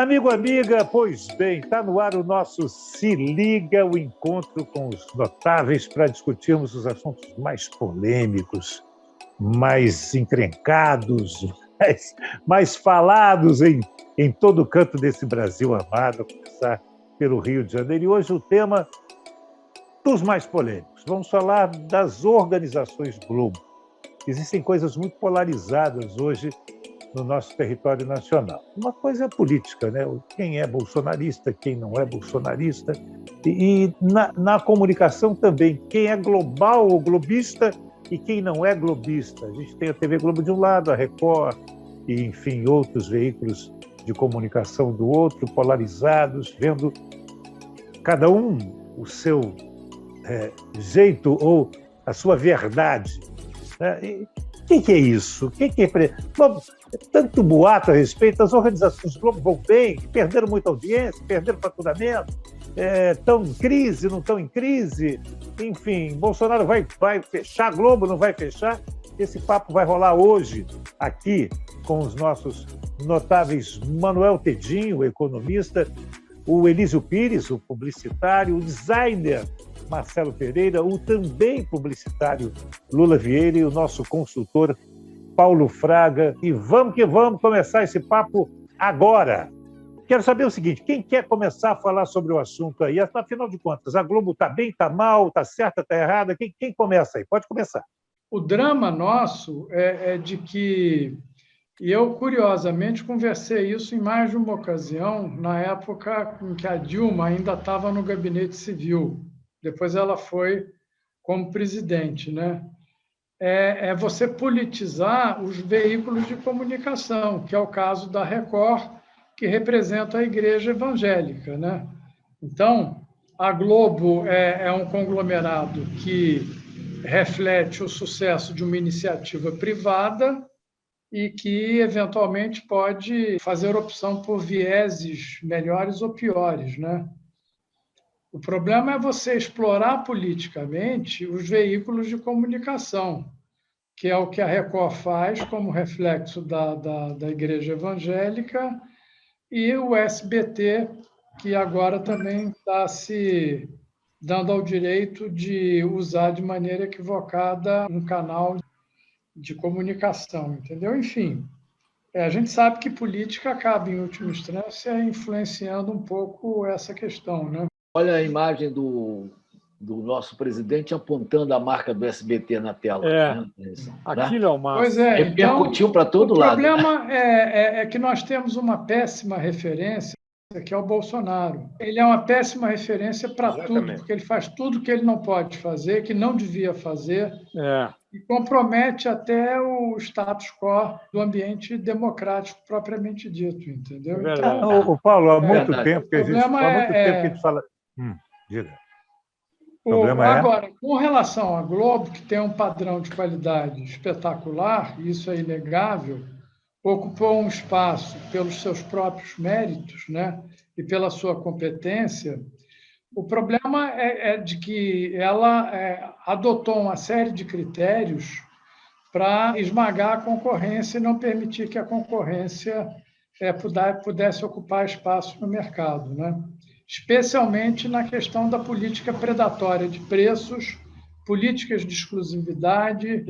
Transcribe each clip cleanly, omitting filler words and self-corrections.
Amigo, amiga, pois bem, está no ar o nosso Se Liga, o encontro com os notáveis para discutirmos os assuntos mais polêmicos, mais encrencados, mais falados em todo canto desse Brasil amado, a começar pelo Rio de Janeiro. E hoje o tema dos mais polêmicos. Vamos falar das organizações Globo. Existem coisas muito polarizadas hoje no nosso território nacional. Uma coisa é a política, né? Quem é bolsonarista, quem não é bolsonarista. E na comunicação também, quem é global ou globista e quem não é globista. A gente tem a TV Globo de um lado, a Record, e, enfim, outros veículos de comunicação do outro, polarizados, vendo cada um o seu jeito ou a sua verdade. O que é isso? Tanto boato a respeito, as organizações Globo vão bem, perderam muita audiência, perderam faturamento, estão em crise, não estão em crise, enfim, Bolsonaro vai fechar a Globo, não vai fechar? Esse papo vai rolar hoje aqui com os nossos notáveis Manuel Tedinho, o economista, o Elísio Pires, o publicitário, o designer Marcelo Pereira, o também publicitário Lula Vieira e o nosso consultor Paulo Fraga. E vamos que vamos começar esse papo agora. Quero saber o seguinte, quem quer começar a falar sobre o assunto aí? Afinal de contas, a Globo está bem, está mal, está certa, está errada? Quem começa aí? Pode começar. O drama nosso é de que, e eu curiosamente conversei isso em mais de uma ocasião, na época em que a Dilma ainda estava no gabinete civil. Depois ela foi como presidente, né? É você politizar os veículos de comunicação, que é o caso da Record, que representa a igreja evangélica, né? Então, a Globo é um conglomerado que reflete o sucesso de uma iniciativa privada e que, eventualmente, pode fazer opção por vieses melhores ou piores, né? O problema é você explorar politicamente os veículos de comunicação, que é o que a Record faz como reflexo da Igreja Evangélica, e o SBT, que agora também está se dando ao direito de usar de maneira equivocada um canal de comunicação, entendeu? Enfim, a gente sabe que política acaba, em última instância, influenciando um pouco essa questão, né? Olha a imagem do nosso presidente apontando a marca do SBT na tela. Aquilo é o máximo. Pois é, repercutiu para todo lado. O problema é que nós temos uma péssima referência, que é o Bolsonaro. Ele é uma péssima referência para tudo, porque ele faz tudo que ele não pode fazer, que não devia fazer, e compromete até o status quo do ambiente democrático propriamente dito, entendeu? Então, Paulo, há muito tempo que a gente fala... Diga. Agora, com relação à Globo, que tem um padrão de qualidade espetacular, isso é inegável, ocupou um espaço pelos seus próprios méritos, né, e pela sua competência. O problema é de que ela adotou uma série de critérios para esmagar a concorrência e não permitir que a concorrência pudesse ocupar espaço no mercado, né? Especialmente na questão da política predatória de preços, políticas de exclusividade,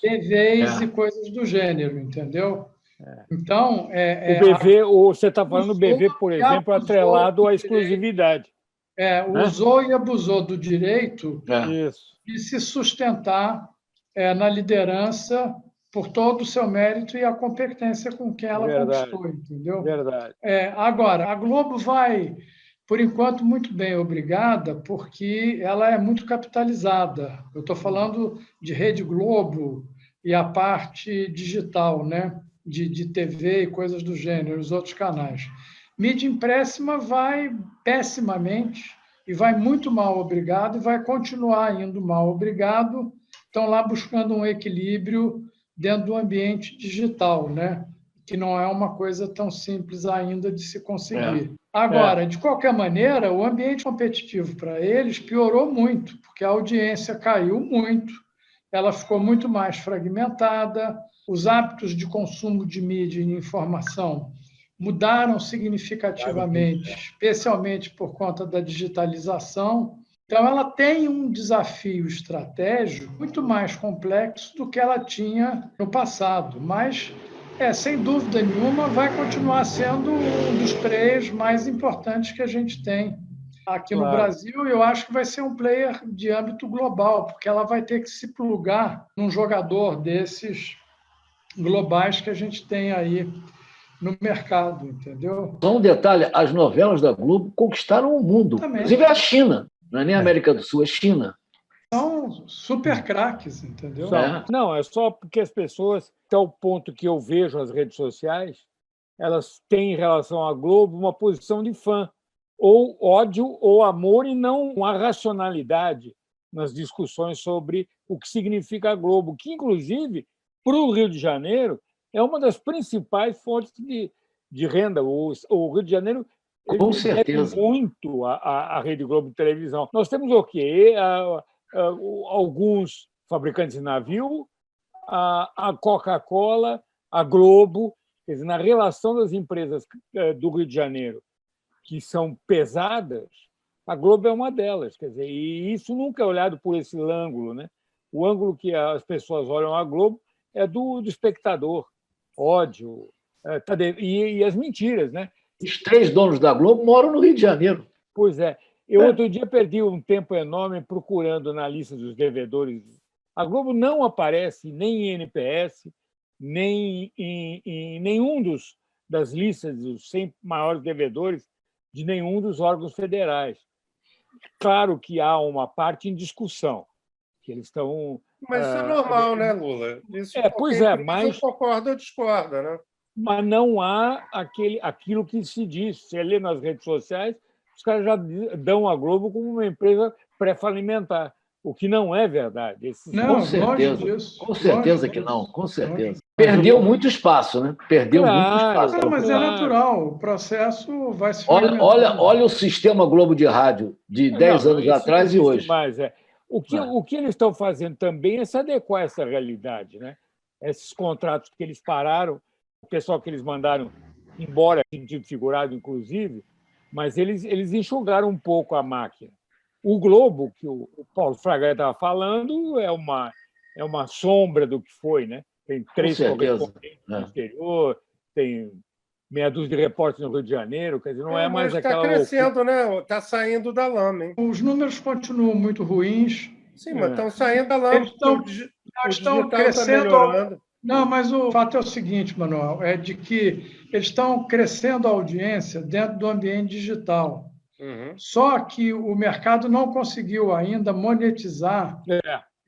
TVs e coisas do gênero, entendeu? Então, o BV, você está falando do BV, por exemplo, atrelado à exclusividade. Usou e abusou do direito de se sustentar na liderança por todo o seu mérito e a competência com que ela conquistou, entendeu? Verdade. Agora, a Globo vai, por enquanto, muito bem, obrigada, porque ela é muito capitalizada. Eu estou falando de Rede Globo e a parte digital, né? De TV e coisas do gênero, os outros canais. Mídia impressa vai pessimamente e vai muito mal, obrigado, e vai continuar indo mal, obrigado. Estão lá buscando um equilíbrio dentro do ambiente digital, né? Que não é uma coisa tão simples ainda de se conseguir. Agora, de qualquer maneira, o ambiente competitivo para eles piorou muito, porque a audiência caiu muito, ela ficou muito mais fragmentada, os hábitos de consumo de mídia e informação mudaram significativamente, especialmente por conta da digitalização. Então, ela tem um desafio estratégico muito mais complexo do que ela tinha no passado, mas, sem dúvida nenhuma, vai continuar sendo um dos players mais importantes que a gente tem aqui no Brasil. Eu acho que vai ser um player de âmbito global, porque ela vai ter que se plugar num jogador desses globais que a gente tem aí no mercado, entendeu? Só um detalhe, as novelas da Globo conquistaram o mundo, Também. Inclusive a China, não é nem a América do Sul, é China. São super craques, entendeu? Não, é só porque as pessoas, até o ponto que eu vejo as redes sociais, elas têm em relação à Globo uma posição de fã, ou ódio ou amor, e não a racionalidade nas discussões sobre o que significa a Globo, que, inclusive, para o Rio de Janeiro, é uma das principais fontes de renda. O Rio de Janeiro Com certeza. deve muito à Rede Globo de televisão. Nós temos o quê? Alguns fabricantes de navio, a Coca-Cola, a Globo. Quer dizer, na relação das empresas do Rio de Janeiro, que são pesadas, a Globo é uma delas. Quer dizer, e isso nunca é olhado por esse ângulo, né? O ângulo que as pessoas olham a Globo é do espectador, ódio, e as mentiras, né? Os 3 donos da Globo moram no Rio de Janeiro. Pois é. Eu, outro dia, perdi um tempo enorme procurando na lista dos devedores. A Globo não aparece nem em NPS, nem em nenhum das listas dos 100 maiores devedores de nenhum dos órgãos federais. Claro que há uma parte em discussão, que eles estão... Mas isso é normal, né, Lula? Isso, pois é, mas... concorda ou discorda, né? Mas não há aquilo que se diz. Você lê nas redes sociais, os caras já dão a Globo como uma empresa pré-falimentar, o que não é verdade. Não, com certeza, com certeza que não, com certeza. Perdeu muito espaço, né? Perdeu muito espaço. Não, mas é natural, o processo vai se olha o sistema Globo de rádio de 10 anos atrás e hoje. Mais, O que eles estão fazendo também é se adequar a essa realidade, né? Esses contratos que eles pararam, o pessoal que eles mandaram embora, em sentido figurado, inclusive, mas eles enxugaram um pouco a máquina. O Globo, que o Paulo Fraga estava falando, é uma sombra do que foi, né? Tem 3 correspondentes no exterior, tem meia dúzia de repórteres no Rio de Janeiro, quer dizer, não é mais aquela... Está crescendo, né? Está saindo da lama, hein? Os números continuam muito ruins. Sim, mas estão saindo da lama. Eles estão crescendo... Não, mas o fato é o seguinte, Manuel, é de que eles estão crescendo a audiência dentro do ambiente digital. Uhum. Só que o mercado não conseguiu ainda monetizar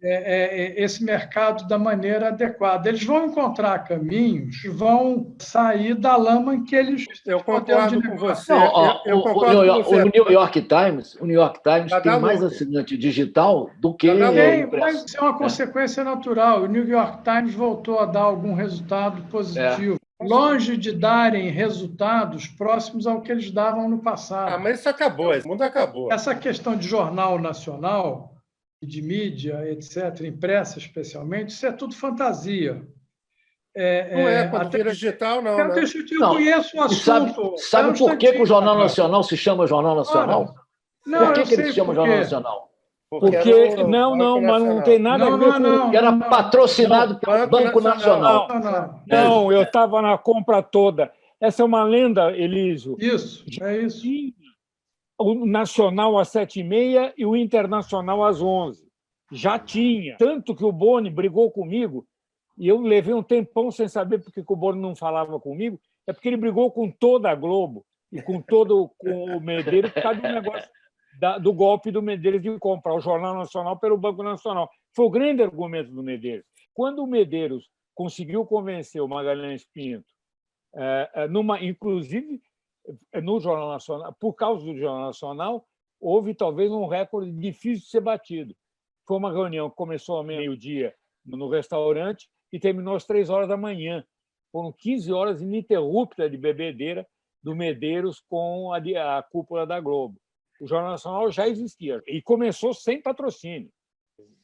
esse mercado da maneira adequada. Eles vão encontrar caminhos que vão sair da lama em que eles... Eu concordo com você. O New York Times tem mais assinante digital do que... Mas isso é uma consequência natural. O New York Times voltou a dar algum resultado positivo. Longe de darem resultados próximos ao que eles davam no passado. Mas isso acabou, esse mundo acabou. Essa questão de jornal nacional, de mídia, etc., impressa especialmente, isso é tudo fantasia. Não é, quando vira digital, não. Eu conheço o assunto. Sabe por que o Jornal Nacional se chama Jornal Nacional? Por que ele se chama Jornal Nacional? Porque mas não tem nada a ver com... Era patrocinado pelo Banco Nacional. Não, eu estava na compra toda. Essa é uma lenda, Elísio. Isso, é isso. O Nacional às 7h30 e o Internacional às 11h. Já tinha. Tanto que o Boni brigou comigo, e eu levei um tempão sem saber porque o Boni não falava comigo, é porque ele brigou com toda a Globo e com o Medeiros por causa do negócio do golpe do Medeiros de comprar o Jornal Nacional pelo Banco Nacional. Foi o grande argumento do Medeiros. Quando o Medeiros conseguiu convencer o Magalhães Pinto, inclusive no Jornal Nacional, por causa do Jornal Nacional, houve talvez um recorde difícil de ser batido. Foi uma reunião que começou ao meio-dia no restaurante e terminou às 3h da manhã. Foram 15 horas ininterruptas de bebedeira do Medeiros com a cúpula da Globo. O Jornal Nacional já existia e começou sem patrocínio.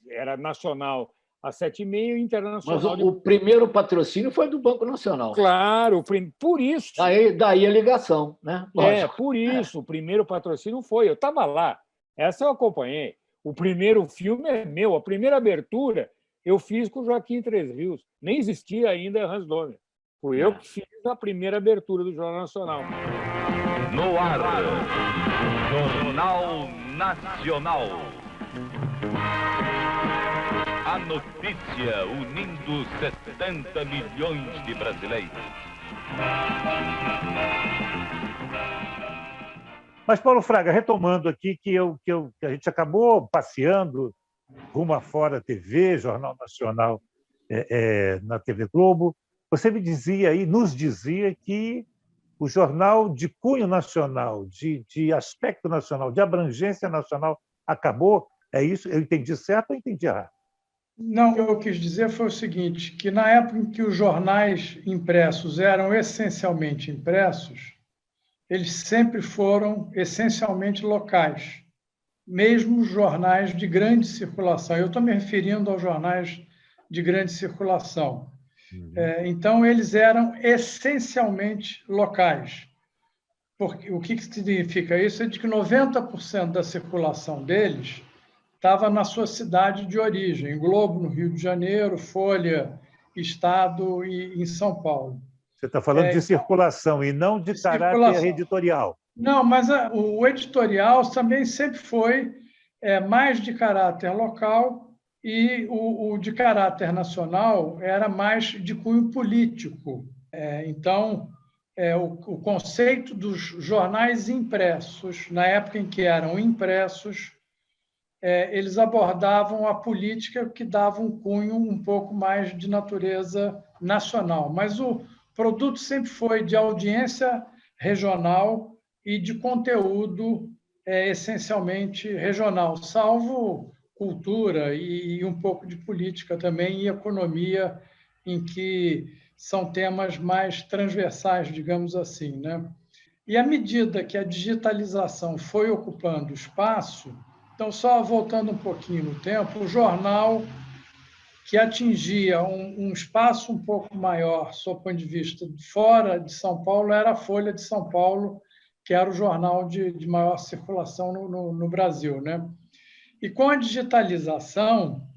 Era nacional às 7h30, o Internacional... Mas o primeiro patrocínio foi do Banco Nacional. Claro, por isso. Daí a ligação, né? Lógico. Por isso, o primeiro patrocínio foi. Eu estava lá, essa eu acompanhei. O primeiro filme é meu, a primeira abertura eu fiz com o Joaquim Três Rios. Nem existia ainda Hans Donner. Fui eu que fiz a primeira abertura do Jornal Nacional. No ar, Jornal Nacional. A notícia unindo 70 milhões de brasileiros. Mas, Paulo Fraga, retomando aqui que a gente acabou passeando rumo afora TV, Jornal Nacional na TV Globo, você nos dizia que o jornal de cunho nacional, de aspecto nacional, de abrangência nacional, acabou. É isso? Eu entendi certo ou entendi errado? Não, o que eu quis dizer foi o seguinte, que na época em que os jornais impressos eram essencialmente impressos, eles sempre foram essencialmente locais, mesmo os jornais de grande circulação. Eu estou me referindo aos jornais de grande circulação. Então, eles eram essencialmente locais. Porque, o que significa isso? É de que 90% da circulação deles estava na sua cidade de origem, Globo, no Rio de Janeiro, Folha, Estado e em São Paulo. Você está falando de circulação e não de caráter editorial. Não, mas o editorial também sempre foi mais de caráter local e o de caráter nacional era mais de cunho político. Então, o conceito dos jornais impressos, na época em que eram impressos, eles abordavam a política que dava um cunho um pouco mais de natureza nacional. Mas o produto sempre foi de audiência regional e de conteúdo essencialmente regional, salvo cultura e um pouco de política também e economia, em que são temas mais transversais, digamos assim, né? E à medida que a digitalização foi ocupando espaço, então, só voltando um pouquinho no tempo, o jornal que atingia um espaço um pouco maior, sob o ponto de vista fora de São Paulo, era a Folha de São Paulo, que era o jornal de maior circulação no Brasil, né? E com a digitalização,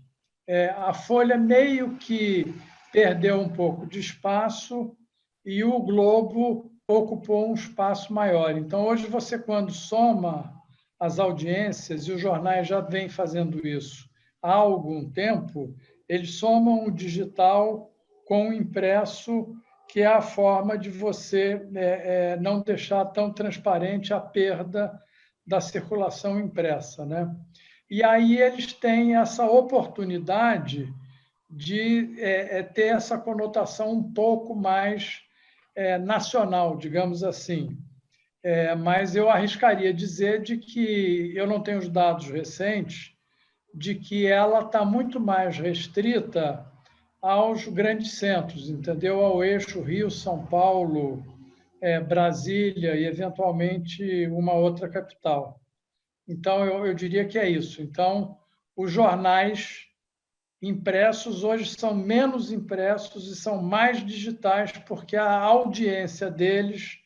a Folha meio que perdeu um pouco de espaço e o Globo ocupou um espaço maior. Então, hoje, você, quando soma as audiências, e os jornais já vêm fazendo isso há algum tempo, eles somam o digital com o impresso, que é a forma de você não deixar tão transparente a perda da circulação impressa, né? E aí eles têm essa oportunidade de ter essa conotação um pouco mais nacional, digamos assim. Mas eu arriscaria dizer de que, eu não tenho os dados recentes, de que ela está muito mais restrita aos grandes centros, entendeu? Ao eixo Rio, São Paulo, Brasília e, eventualmente, uma outra capital. Então, eu diria que é isso. Então, os jornais impressos hoje são menos impressos e são mais digitais, porque a audiência deles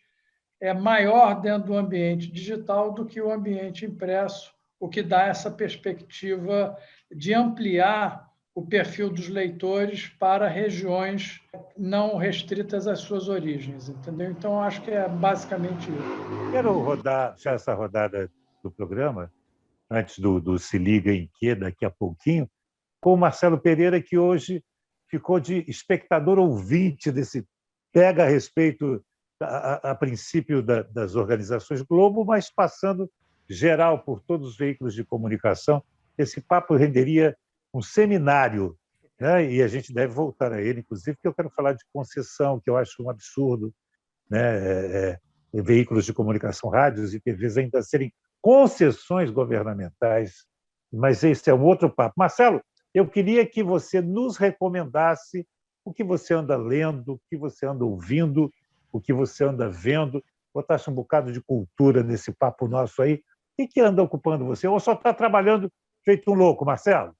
é maior dentro do ambiente digital do que o ambiente impresso, o que dá essa perspectiva de ampliar o perfil dos leitores para regiões não restritas às suas origens, entendeu? Então, acho que é basicamente isso. Quero rodar já essa rodada do programa, antes do Se Liga em Quê, daqui a pouquinho, com o Marcelo Pereira, que hoje ficou de espectador ouvinte desse pega a respeito, a princípio, das organizações Globo, mas passando geral por todos os veículos de comunicação. Esse papo renderia um seminário, né? E a gente deve voltar a ele, inclusive, porque eu quero falar de concessão, que eu acho um absurdo, né? Veículos de comunicação, rádios e TVs ainda serem concessões governamentais, mas esse é um outro papo. Marcelo, eu queria que você nos recomendasse o que você anda lendo, o que você anda ouvindo, o que você anda vendo, botasse um bocado de cultura nesse papo nosso aí. O que anda ocupando você? Ou só está trabalhando feito um louco, Marcelo?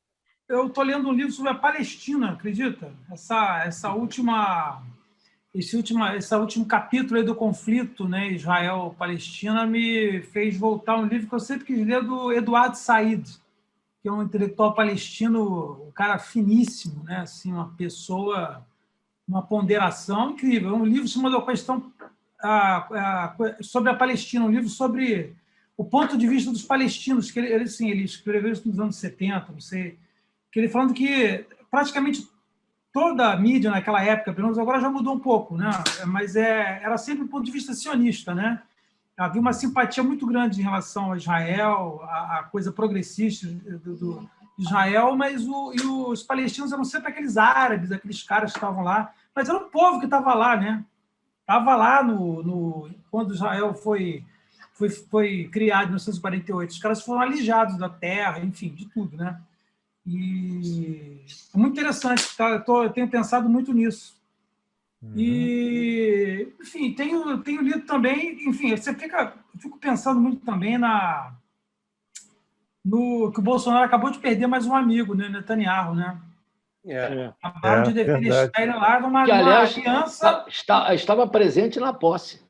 eu estou lendo um livro sobre a Palestina, acredita? Esse último capítulo aí do conflito, né, Israel-Palestina, me fez voltar a um livro que eu sempre quis ler, do Eduardo Said, que é um intelectual palestino, um cara finíssimo, né, assim, uma pessoa, uma ponderação incrível. É um livro chamado A Questão sobre a Palestina, um livro sobre o ponto de vista dos palestinos, que ele escreveu isso nos anos 70, não sei, que ele falando que praticamente toda a mídia naquela época, pelo menos agora já mudou um pouco, né? Mas era sempre do ponto de vista sionista, né? Havia uma simpatia muito grande em relação a Israel, a coisa progressista do Israel, mas os palestinos eram sempre aqueles árabes, aqueles caras que estavam lá, mas era o povo que estava lá, né? Estava lá quando Israel foi criado em 1948. Os caras foram alijados da terra, enfim, de tudo, né? E é muito interessante, tá? Eu tenho pensado muito nisso. E, enfim, tenho lido também, enfim, eu fico pensando muito também no que o Bolsonaro acabou de perder mais um amigo, né, Netanyahu, né? Acabaram de defenestrar ele lá numa aliança. Estava presente na posse.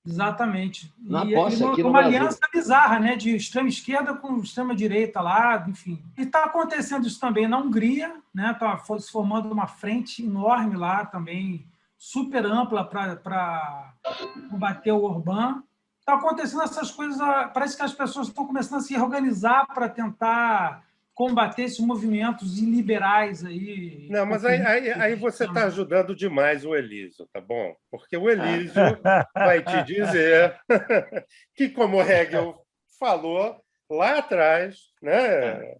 Exatamente. Na posse, aqui no uma Brasil. Aliança bizarra, né, de extrema esquerda com extrema direita lá, enfim. E está acontecendo isso também na Hungria, né? Está se formando uma frente enorme lá também, super ampla para combater o Orbán. Está acontecendo essas coisas, parece que as pessoas estão começando a se reorganizar para tentar combater esses movimentos iliberais aí. Não, mas aí você está ajudando demais o Elísio, tá bom? Porque o Elísio vai te dizer que, como o Hegel falou lá atrás, né,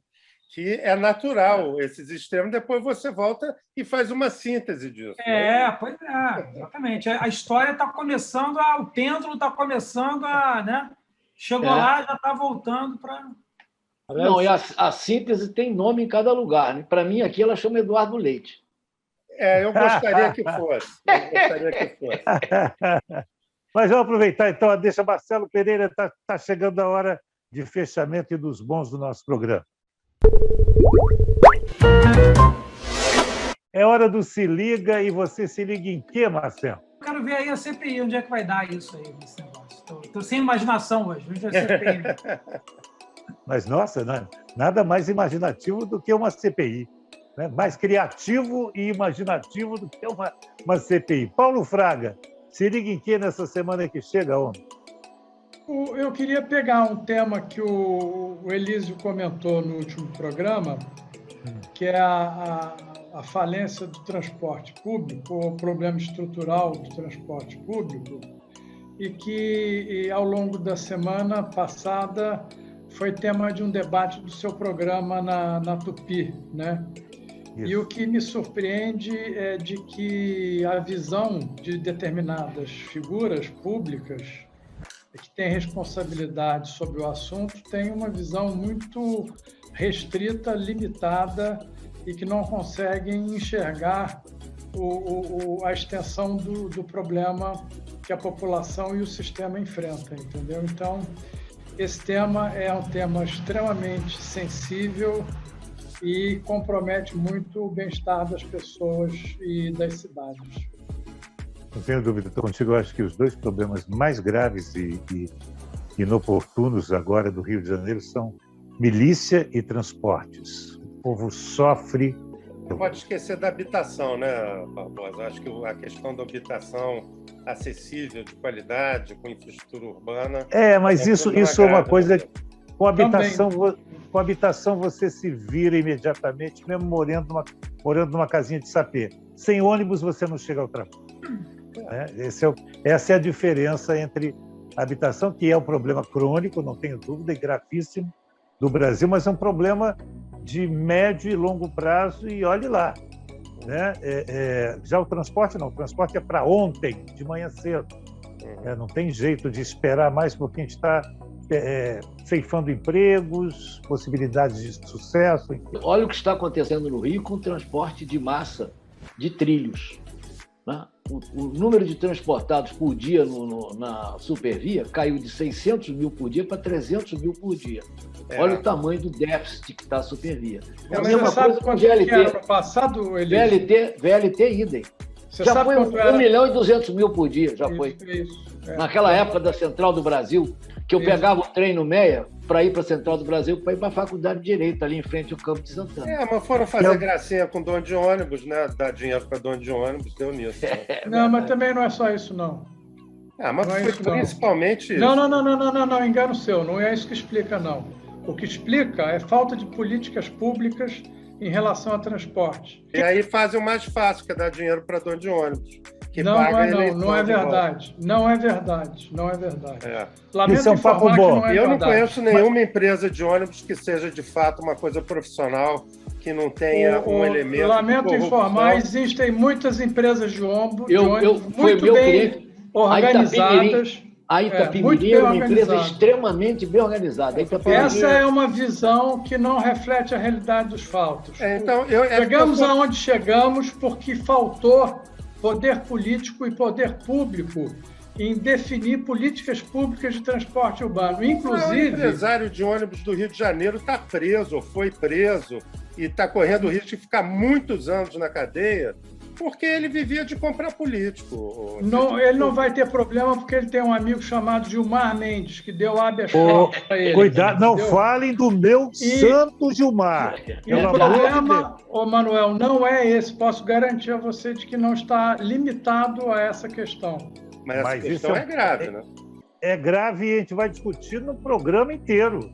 que é natural esses extremos, depois você volta e faz uma síntese disso. Pois é, exatamente. A história está começando, o pêndulo está começando a... Né, chegou lá, já está voltando para... Não, e a síntese tem nome em cada lugar, né? Para mim, aqui ela chama Eduardo Leite. Eu gostaria que fosse. Mas vamos aproveitar, então, deixa Marcelo Pereira, está chegando a hora de fechamento e dos bons do nosso programa. É hora do Se Liga, e você se liga em quê, Marcelo? Eu quero ver aí a CPI, onde é que vai dar isso aí, esse negócio. Estou sem imaginação hoje, hoje é CPI. Né? Mas, nossa, nada mais imaginativo do que uma CPI. Né? Mais criativo e imaginativo do que uma CPI. Paulo Fraga, se liga em que nessa semana que chega, homem? Eu queria pegar um tema que o Elísio comentou no último programa, que é a falência do transporte público, o problema estrutural do transporte público, e que, ao longo da semana passada, foi tema de um debate do seu programa na Tupi, né? Isso. E o que me surpreende é de que a visão de determinadas figuras públicas que têm responsabilidade sobre o assunto tem uma visão muito restrita, limitada, e que não conseguem enxergar a extensão do problema que a população e o sistema enfrentam, entendeu? Então, esse tema é um tema extremamente sensível e compromete muito o bem-estar das pessoas e das cidades. Não tenho dúvida, estou contigo. Eu acho que os dois problemas mais graves e inoportunos agora do Rio de Janeiro são milícia e transportes. O povo sofre. Não pode esquecer da habitação, né, Barbosa? Acho que a questão da habitação acessível, de qualidade, com infraestrutura urbana... Mas isso é uma coisa... Com habitação você se vira imediatamente, mesmo morando numa casinha de sapê. Sem ônibus você não chega ao trabalho. Essa é a diferença entre a habitação, que é um problema crônico, não tenho dúvida, e gravíssimo do Brasil, mas é um problema de médio e longo prazo, e olhe lá. Né? Já o transporte não, o transporte é para ontem, de manhã cedo. Não tem jeito de esperar mais, porque a gente está ceifando empregos, possibilidades de sucesso. Olha o que está acontecendo no Rio com o transporte de massa de trilhos. Né? O número de transportados por dia na Supervia caiu de 600 mil por dia para 300 mil por dia. Olha o tamanho do déficit que está a Supervia. É a mesma coisa com o VLT. Era no passado, VLT idem. Você já sabe foi 1.200.000 por dia, já foi. Isso. Naquela época da Central do Brasil, que eu pegava o trem no Meia para ir para a Central do Brasil, para ir para a Faculdade de Direito, ali em frente ao Campo de Santana. Mas foram fazer gracinha com dono de ônibus, né? Dar dinheiro para dono de ônibus, deu nisso. Não, mas também não é só isso, não. Mas não é foi isso, principalmente não. isso. Não, engano seu, não é isso que explica, não. O que explica é falta de políticas públicas em relação a transporte. E aí fazem o mais fácil, que é dar dinheiro para dono de ônibus. Não é verdade. Não é verdade. Lamento isso é um papo informar bom. que não é Eu não verdade. conheço nenhuma empresa de ônibus que seja de fato uma coisa profissional, que não tenha um elemento. Lamento de corrupção. informar, existem muitas empresas de ônibus foi muito meu bem cliente, organizadas. A Itapemirim é uma empresa extremamente bem organizada. Essa é uma visão que não reflete a realidade dos fatos. Chegamos aonde chegamos porque faltou poder político e poder público em definir políticas públicas de transporte urbano. Inclusive, o empresário de ônibus do Rio de Janeiro está preso, ou foi preso, e está correndo o risco de ficar muitos anos na cadeia, porque ele vivia de comprar político. Ele não vai ter problema porque ele tem um amigo chamado Gilmar Mendes, que deu habeas corpus para ele. Cuidado, não falem do meu santo Gilmar. E o problema, Manuel, não é esse. Posso garantir a você de que não está limitado a essa questão. Mas essa questão é grave, né? É grave e a gente vai discutir no programa inteiro.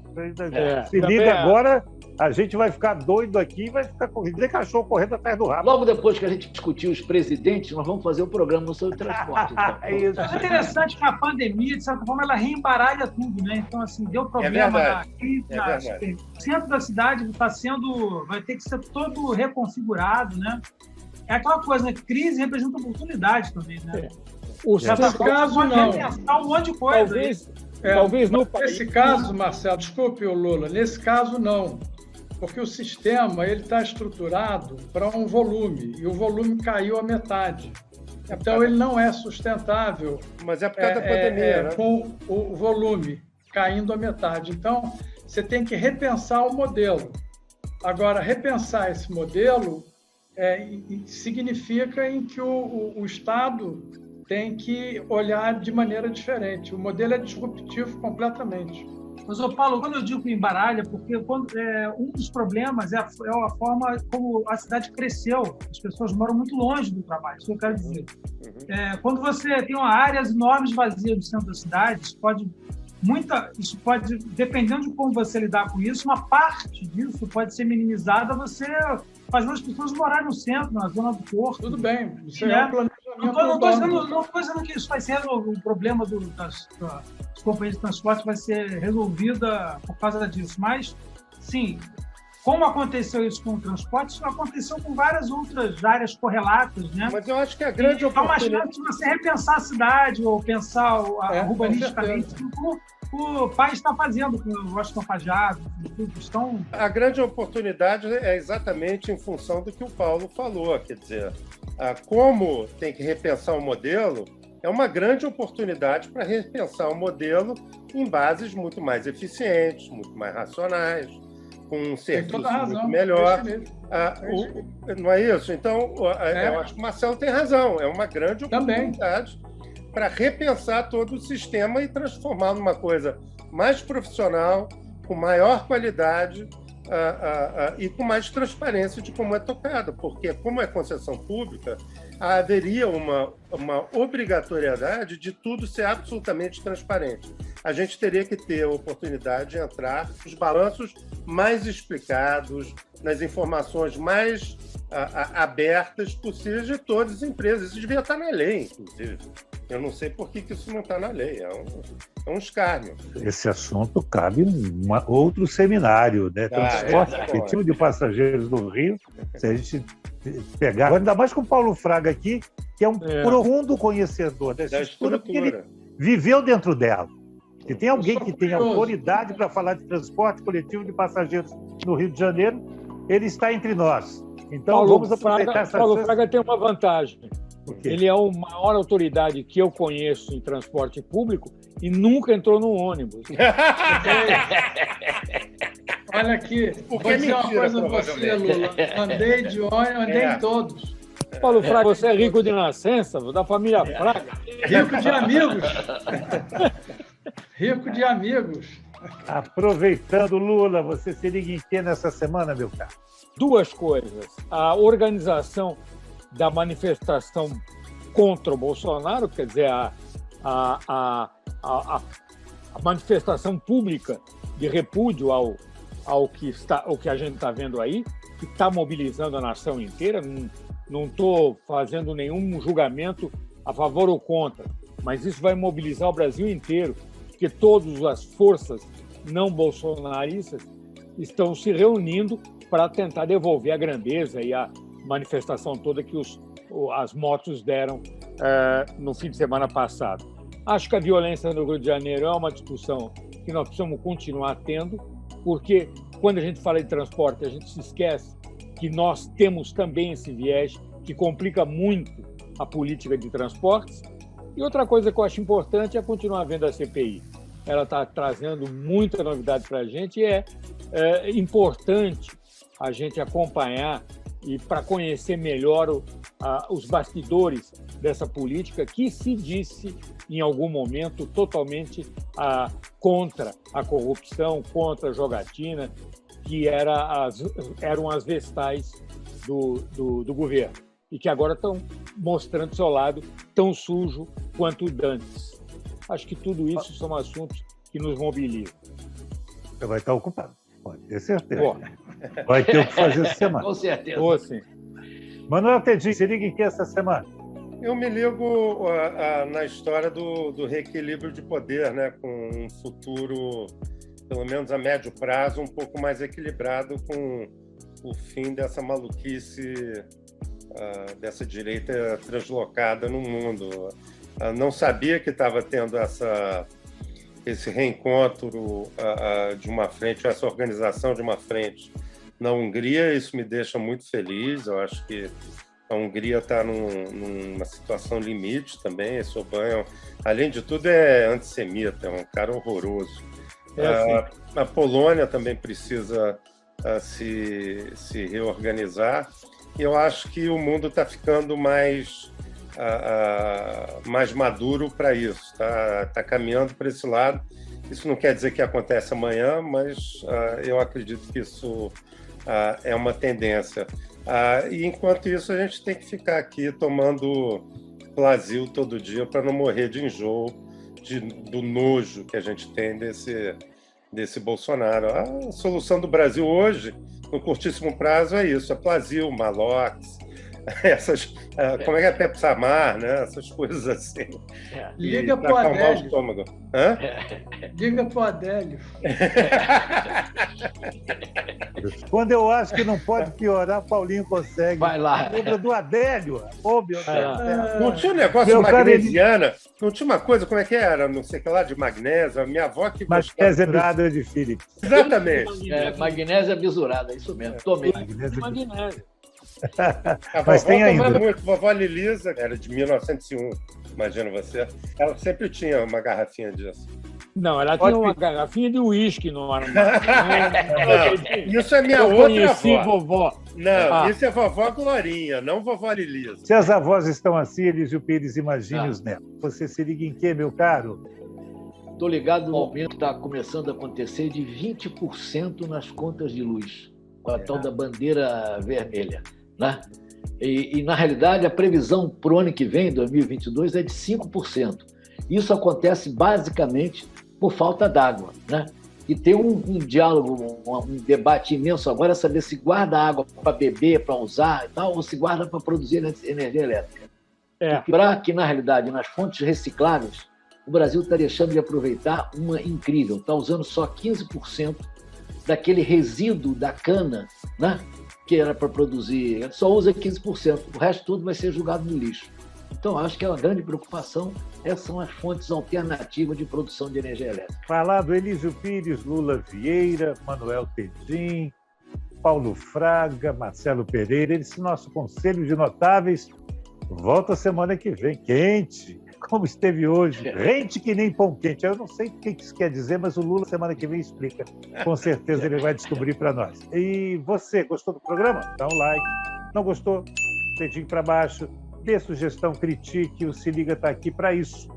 Se liga agora, a gente vai ficar doido aqui e vai ficar correndo, cachorro correndo atrás do rabo. Logo depois que a gente discutir os presidentes, nós vamos fazer um programa sobre transporte. Então. É interessante que a pandemia, de certa forma, ela reembaralha tudo, né? Então, assim, deu problema aqui, o centro da cidade vai ter que ser todo reconfigurado, né? É aquela coisa, né? Crise representa oportunidade também, né? Nesse caso, não. Um monte de coisa. Talvez no nesse caso, Marcelo, desculpe o Lula, nesse caso não, porque o sistema ele está estruturado para um volume e o volume caiu à metade. Então ele não é sustentável. Mas é por causa da pandemia, né? Com o volume caindo à metade. Então você tem que repensar o modelo. Agora, repensar esse modelo significa em que o Estado tem que olhar de maneira diferente. O modelo é disruptivo completamente. Mas, Paulo, quando eu digo que embaralha, porque um dos problemas é a forma como a cidade cresceu. As pessoas moram muito longe do trabalho, isso que eu quero dizer. Quando você tem áreas enormes vazias no centro da cidade, isso pode, dependendo de como você lidar com isso, uma parte disso pode ser minimizada você fazendo as pessoas morarem no centro, na zona do porto. Tudo bem, isso é um planejamento. Não estou dizendo que isso vai ser o problema das companhias de transporte vai ser resolvida por causa disso, mas, sim, como aconteceu isso com o transporte, isso aconteceu com várias outras áreas correlatas, né? Mas eu acho que a grande oportunidade... É uma chance de você repensar a cidade ou pensar urbanisticamente o país está fazendo com o Washington Fajardo. A grande oportunidade é exatamente em função do que o Paulo falou, quer dizer, como tem que repensar o modelo, é uma grande oportunidade para repensar o modelo em bases muito mais eficientes, muito mais racionais, com um serviço muito melhor. Não é isso? Então, eu acho que o Marcelo tem razão, é uma grande oportunidade para repensar todo o sistema e transformar numa coisa mais profissional, com maior qualidade e com mais transparência de como é tocado, porque como é concessão pública, haveria uma obrigatoriedade de tudo ser absolutamente transparente. A gente teria que ter a oportunidade de entrar nos balanços mais explicados, nas informações mais abertas possíveis de todas as empresas. Isso devia estar na lei, inclusive. Eu não sei por que isso não está na lei. É um escárnio. Esse assunto cabe em outro seminário, né? Transporte coletivo de passageiros do Rio. Se a gente pegar, ainda mais com o Paulo Fraga aqui, que é um profundo conhecedor dessa estrutura, porque ele viveu dentro dela. Se tem alguém que tem autoridade para falar de transporte coletivo de passageiros no Rio de Janeiro, ele está entre nós. Então, vamos aproveitar essa... Paulo Fraga tem uma vantagem. Ele é a maior autoridade que eu conheço em transporte público e nunca entrou num ônibus. Olha aqui, O vou que é dizer uma mentira, coisa pra você, Lula. Andei de ônibus, andei em todos. Paulo Fraga, você é rico de nascença, da família Fraga. Rico de amigos. Rico de amigos. Aproveitando, Lula, você se liga em quê nessa semana, meu caro? Duas coisas. A organização da manifestação contra o Bolsonaro, quer dizer, a manifestação pública de repúdio ao que a gente está vendo aí, que está mobilizando a nação inteira. Não estou fazendo nenhum julgamento a favor ou contra, mas isso vai mobilizar o Brasil inteiro, porque todas as forças não bolsonaristas estão se reunindo para tentar devolver a grandeza e a manifestação toda que as motos deram no fim de semana passado. Acho que a violência no Rio de Janeiro é uma discussão que nós precisamos continuar tendo, porque quando a gente fala de transporte, a gente se esquece que nós temos também esse viés que complica muito a política de transportes. E outra coisa que eu acho importante é continuar vendo a CPI. Ela está trazendo muita novidade para a gente e é importante a gente acompanhar e para conhecer melhor os bastidores dessa política que se disse em algum momento totalmente contra a corrupção, contra a jogatina, que eram as vestais do governo e que agora estão mostrando seu lado tão sujo quanto o dantes. Acho que tudo isso são assuntos que nos mobilizam. Você vai estar ocupado, pode ter certeza. Pô. Vai ter o que fazer essa semana. Com certeza. Ou assim. Manuel Tedinho, se liga em que essa semana? Eu me ligo na história do reequilíbrio de poder, né? Com um futuro, pelo menos a médio prazo, um pouco mais equilibrado com o fim dessa maluquice, dessa direita translocada no mundo. Não sabia que estava tendo esse reencontro de uma frente, essa organização de uma frente na Hungria. Isso me deixa muito feliz. Eu acho que a Hungria está numa situação limite também. Esse Orbán, além de tudo, é antissemita, é um cara horroroso. A Polônia também precisa se reorganizar. E eu acho que o mundo está ficando mais maduro para isso, tá caminhando para esse lado. Isso não quer dizer que acontece amanhã, mas eu acredito que isso é uma tendência. E enquanto isso, a gente tem que ficar aqui tomando Plasil todo dia para não morrer de enjoo do nojo que a gente tem desse Bolsonaro. A solução do Brasil hoje, no curtíssimo prazo, é isso: é Plasil, Malox, como é que é Pepsamar, né? Essas coisas assim. Liga pro Adélio. Estômago. Liga pro Adélio. Quando eu acho que não pode piorar, Paulinho consegue. Vai lá. Lembra do Adélio? Meu Deus. Não tinha um negócio de magnesiana? Não tinha uma coisa, como é que era? Não sei o que lá, de magnésia. Minha avó que gostava. Magnésia bisurada de Philips. Exatamente. Magnésia bisurada, isso mesmo. Tomei. Magnésia. A Mas vovó tem ainda. tomava muito. Vovó Lilisa, era de 1901, imagina você. Ela sempre tinha uma garrafinha disso. Não, ela tinha uma garrafinha de uísque no armário. Isso é minha Eu outra conheci avó. vovó. Não, isso é vovó Glorinha, não vovó Lilisa. Se as avós estão assim, Elísio Pires, imagine os netos. Você se liga em quê, meu caro? Estou ligado no aumento que está começando a acontecer de 20% nas contas de luz, com a tal da bandeira vermelha. Né? E, na realidade, a previsão para o ano que vem, 2022, é de 5%. Isso acontece basicamente por falta d'água. Né? E tem um diálogo, um debate imenso agora, saber se guarda água para beber, para usar e tal, ou se guarda para produzir energia elétrica. Para que, na realidade, nas fontes recicláveis, o Brasil está deixando de aproveitar uma incrível, está usando só 15% daquele resíduo da cana, né? Que era para produzir, só usa 15%, o resto tudo vai ser jogado no lixo. Então, acho que é uma grande preocupação, essas são as fontes alternativas de produção de energia elétrica. Falado Elísio Pires, Lula Vieira, Manuel Tedinho, Paulo Fraga, Marcelo Pereira, esse nosso Conselho de Notáveis volta semana que vem, quente. como esteve hoje, rente que nem pão quente. Eu não sei o que isso quer dizer, mas o Lula semana que vem explica. Com certeza ele vai descobrir para nós. E você, gostou do programa? Dá um like. Não gostou? Dedinho para baixo. Dê sugestão, critique. O Se Liga está aqui para isso.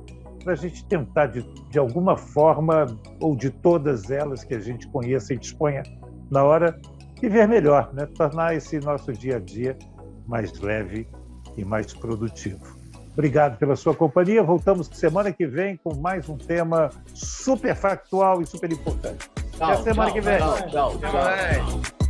Para a gente tentar, de alguma forma, ou de todas elas que a gente conheça e disponha na hora, viver melhor, né? Tornar esse nosso dia a dia mais leve e mais produtivo. Obrigado pela sua companhia. Voltamos semana que vem com mais um tema super factual e super importante. Até a semana que vem. Tchau.